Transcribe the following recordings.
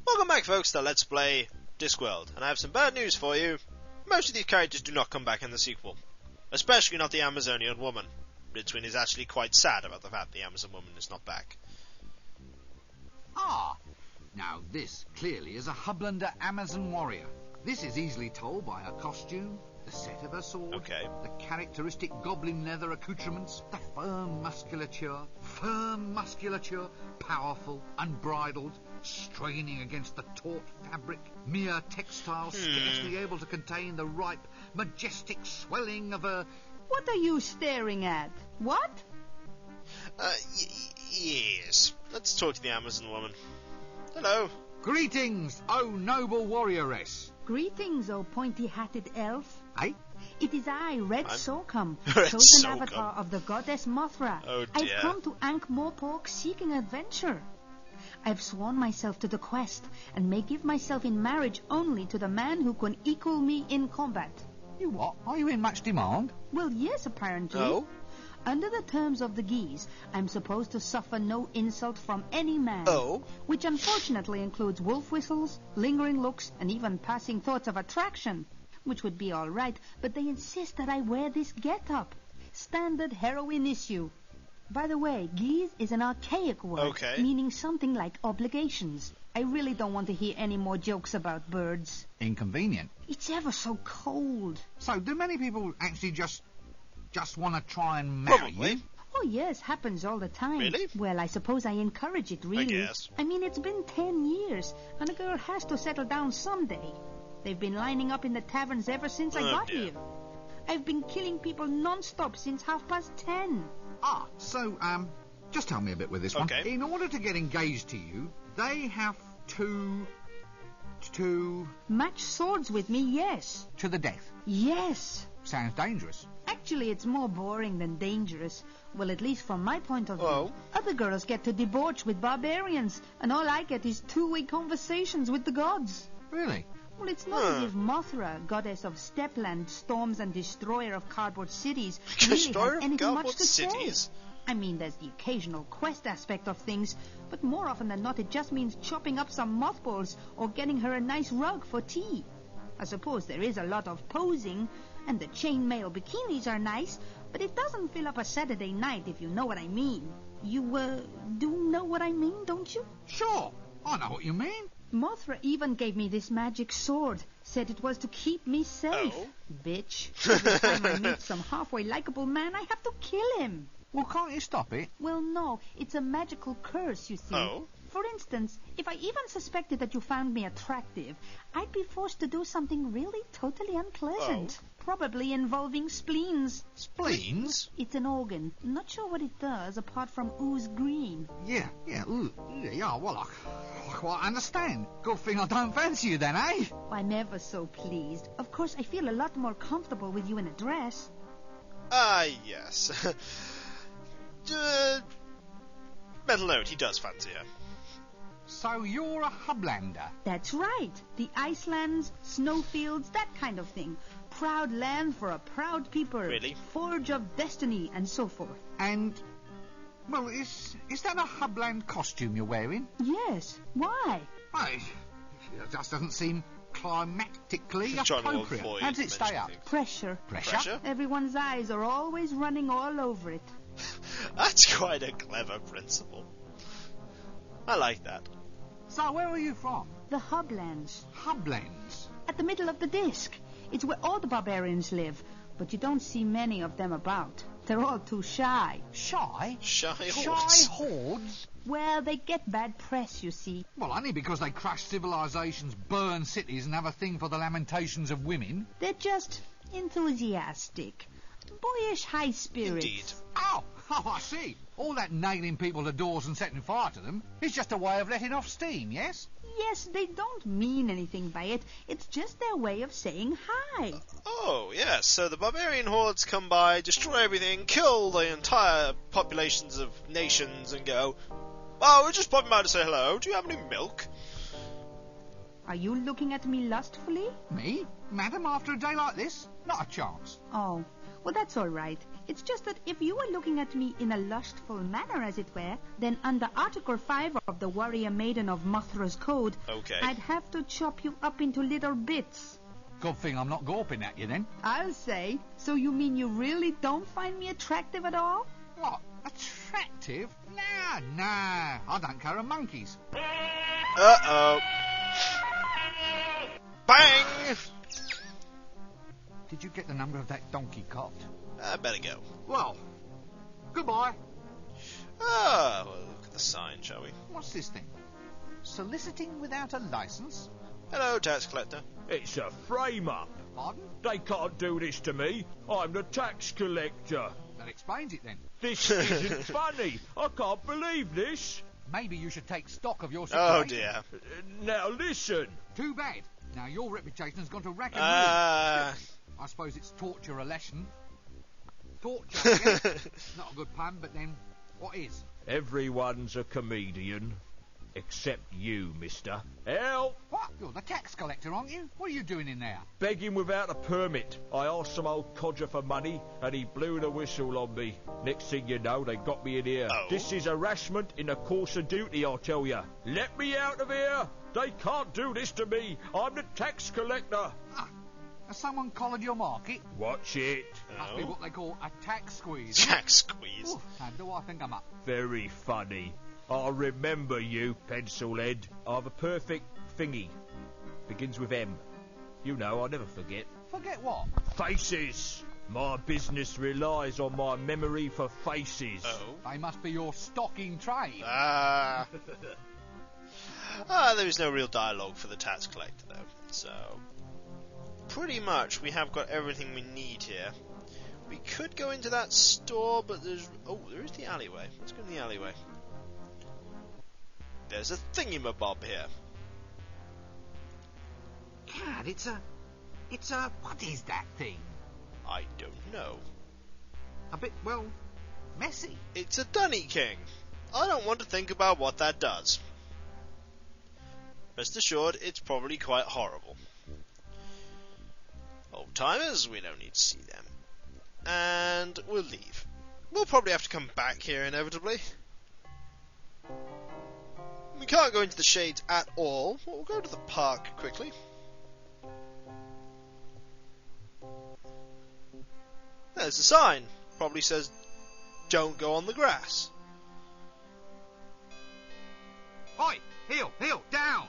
Welcome back, folks, to Let's Play Discworld, and I have some bad news for you. Most of these characters do not come back in the sequel, especially not the Amazonian woman. Rincewind is actually quite sad about the fact the Amazon woman is not back. Ah, now this clearly is a Hublander Amazon warrior. This is easily told by her costume, the set of her sword, the characteristic goblin leather accoutrements, the firm musculature, powerful, unbridled, straining against the taut fabric, mere textile scarcely able to contain the ripe, majestic swelling of a... What are you staring at? What? Yes. Let's talk to the Amazon woman. Hello. Greetings, O noble warrioress. Greetings, O pointy-hatted elf. Eh? It is I, Red Sorghum, Red chosen Sorghum. avatar of the goddess Mothra. Oh dear. I've come to Ankh-Morpork seeking adventure. I've sworn myself to the quest, and may give myself in marriage only to the man who can equal me in combat. You what? Are you in much demand? Well, yes, apparently. Oh? Under the terms of the geese, I'm supposed to suffer no insult from any man. Oh? Which unfortunately includes wolf whistles, lingering looks, and even passing thoughts of attraction. Which would be all right, but they insist that I wear this get-up. Standard heroine issue. By the way, geese is an archaic word, meaning something like obligations. I really don't want to hear any more jokes about birds. Inconvenient. It's ever so cold. So, do many people actually just want to try and marry you? Oh, yes, happens all the time. Really? Well, I suppose I encourage it, really. I guess. I mean, it's been 10 years, and a girl has to settle down someday. They've been lining up in the taverns ever since I got here. I've been killing people non-stop since 10:30. Ah, so, just tell me a bit with this one. In order to get engaged to you, they have to match swords with me, yes. To the death? Yes. Sounds dangerous. Actually, it's more boring than dangerous. Well, at least from my point of view. Oh. Other girls get to debauch with barbarians, and all I get is two-way conversations with the gods. Really? Well, it's not as if Mothra, goddess of Stepland, storms and destroyer of cardboard cities, really has anything much to say. I mean, there's the occasional quest aspect of things, but more often than not it just means chopping up some mothballs or getting her a nice rug for tea. I suppose there is a lot of posing, and the chainmail bikinis are nice, but it doesn't fill up a Saturday night, if you know what I mean. You, do know what I mean, don't you? Sure, I know what you mean. Mothra even gave me this magic sword, said it was to keep me safe. Oh. Bitch. Every time I meet some halfway likable man, I have to kill him. Well, can't you stop it? Well, no, it's a magical curse, you see. Oh? For instance, if I even suspected that you found me attractive, I'd be forced to do something really totally unpleasant. Oh. Probably involving spleens. Spleens? It's an organ. Not sure what it does apart from ooze green. Yeah, well, I quite understand. Good thing I don't fancy you then, eh? I'm ever so pleased. Of course, I feel a lot more comfortable with you in a dress. Yes. Mental note, he does fancy her. So you're a Hublander? That's right. The Icelands, snowfields, that kind of thing. Proud land for a proud people. Really? Forge of destiny, and so forth. And, well, is that a Hubland costume you're wearing? Yes. Why? Well, it just doesn't seem climatically appropriate. How does it stay up? Pressure. Pressure? Everyone's eyes are always running all over it. That's quite a clever principle. I like that. So where are you from? The Hublands. Hublands? At the middle of the disc. It's where all the barbarians live, but you don't see many of them about. They're all too shy. Shy? Shy hordes? Shy hordes? Well, they get bad press, you see. Well, only because they crash civilizations, burn cities, and have a thing for the lamentations of women. They're just enthusiastic. Boyish high spirits. Indeed. Oh, I see. All that nailing people to doors and setting fire to them is just a way of letting off steam, yes? Yes, they don't mean anything by it. It's just their way of saying hi. Oh, yes. So the barbarian hordes come by, destroy everything, kill the entire populations of nations, and go, "Oh, we're just popping by to say hello. Do you have any milk?" Are you looking at me lustfully? Me? Madam, after a day like this? Not a chance. Oh, Well, that's all right. It's just that if you were looking at me in a lustful manner, as it were, then under Article 5 of the Warrior Maiden of Mothra's Code, I'd have to chop you up into little bits. Good thing I'm not gawping at you, then. I'll say. So you mean you really don't find me attractive at all? What? Attractive? Nah. I don't care a monkey's. Uh-oh. Bang! Did you get the number of that donkey copped? I better go. Well, goodbye. Ah, well, look at the sign, shall we? What's this thing? Soliciting without a licence? Hello, tax collector. It's a frame-up. Pardon? They can't do this to me. I'm the tax collector. That explains it, then. This isn't funny. I can't believe this. Maybe you should take stock of your situation. Oh, dear. Now, listen. Too bad. Now your reputation has gone to rack and ruin. I suppose it's taught you a lesson. Torture, I guess. Not a good pun, but then, what is? Everyone's a comedian. Except you, mister. Help! What? You're the tax collector, aren't you? What are you doing in there? Begging without a permit. I asked some old codger for money, and he blew the whistle on me. Next thing you know, they got me in here. Oh. This is harassment in the course of duty, I'll tell you. Let me out of here! They can't do this to me. I'm the tax collector. Has someone collared your market? Watch it. Must be what they call a tax squeeze. Tax squeeze. Ooh, and do I think I'm up? Very funny. I'll remember you, pencilhead. I've a perfect thingy. Begins with M. You know, I never forget. Forget what? Faces. My business relies on my memory for faces. Oh. They must be your stock in trade. There is no real dialogue for the tax collector, though. So, pretty much we have got everything we need here. We could go into that store, but there is the alleyway. Let's go in the alleyway. There's a thingamabob here. God, it's a... What is that thing? I don't know. A bit, well, messy. It's a Dunny King. I don't want to think about what that does. Rest assured, it's probably quite horrible. Old timers, we don't need to see them. And we'll leave. We'll probably have to come back here inevitably. We can't go into the shades at all. We'll go to the park quickly. There's a sign. Probably says, don't go on the grass. Oi! Heel! Down!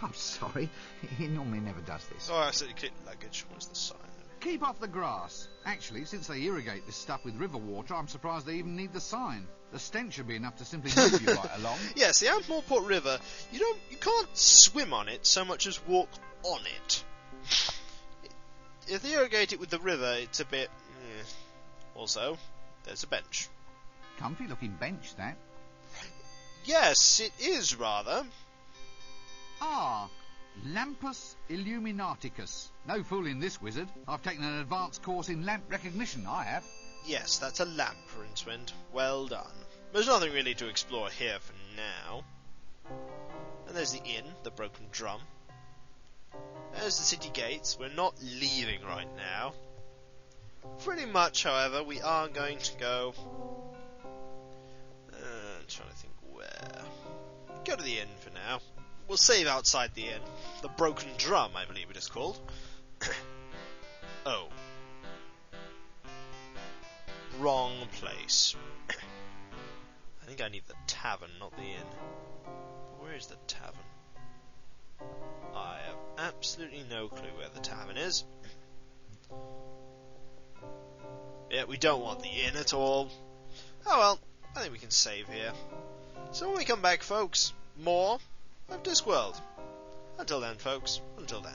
I'm sorry. He normally never does this. Oh, I said you clicked luggage. What's the sign? Keep off the grass. Actually, since they irrigate this stuff with river water, I'm surprised they even need the sign. The stench should be enough to simply move you right along. Yes, the Ampleport River, you can't swim on it so much as walk on it. If they irrigate it with the river, it's a bit... Also, there's a bench. Comfy looking bench, that. Yes, it is rather. Ah, Lampus Illuminaticus. No fooling this wizard. I've taken an advanced course in lamp recognition, I have. Yes, that's a lamp, Rincewind. Well done. There's nothing really to explore here for now. And there's the inn, the broken drum. There's the city gates. We're not leaving right now. Pretty much, however, we are going to go... I'm trying to think where. Go to the inn for now. We'll save outside the inn. The broken drum, I believe it is called. Oh. Wrong place. I think I need the tavern, not the inn. Where is the tavern? I have absolutely no clue where the tavern is. Yeah, we don't want the inn at all. Oh well, I think we can save here. So when we come back, folks, more of Discworld. Until then, folks, until then.